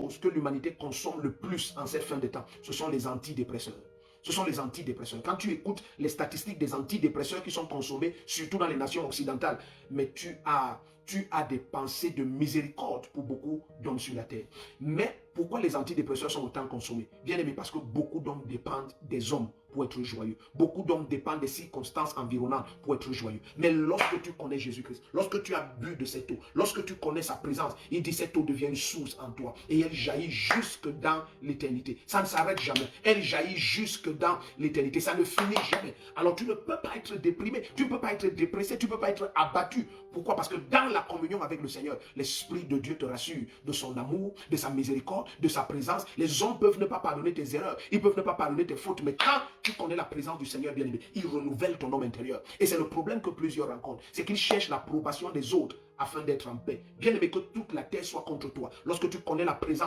que l'humanité consomme le plus en cette fin de temps, ce sont les antidépresseurs. Ce sont les antidépresseurs. Quand tu écoutes les statistiques des antidépresseurs qui sont consommés, surtout dans les nations occidentales, mais tu as des pensées de miséricorde pour beaucoup d'hommes sur la terre. Mais pourquoi les antidépresseurs sont autant consommés? Bien aimé, parce que beaucoup d'hommes dépendent des hommes pour être joyeux. Beaucoup d'hommes dépendent des circonstances environnantes pour être joyeux. Mais lorsque tu connais Jésus-Christ, lorsque tu as bu de cette eau, lorsque tu connais sa présence, il dit cette eau devient une source en toi et elle jaillit jusque dans l'éternité. Ça ne s'arrête jamais. Elle jaillit jusque dans l'éternité. Ça ne finit jamais. Alors tu ne peux pas être déprimé, tu ne peux pas être dépressé, tu ne peux pas être abattu. Pourquoi? Parce que dans la communion avec le Seigneur, l'Esprit de Dieu te rassure de son amour, de sa miséricorde, de sa présence. Les hommes peuvent ne pas pardonner tes erreurs, ils peuvent ne pas pardonner tes fautes, mais quand tu connais la présence du Seigneur bien-aimé, il renouvelle ton homme intérieur. Et c'est le problème que plusieurs rencontrent, c'est qu'ils cherchent l'approbation des autres afin d'être en paix. Bien-aimé, que toute la terre soit contre toi. Lorsque tu connais la présence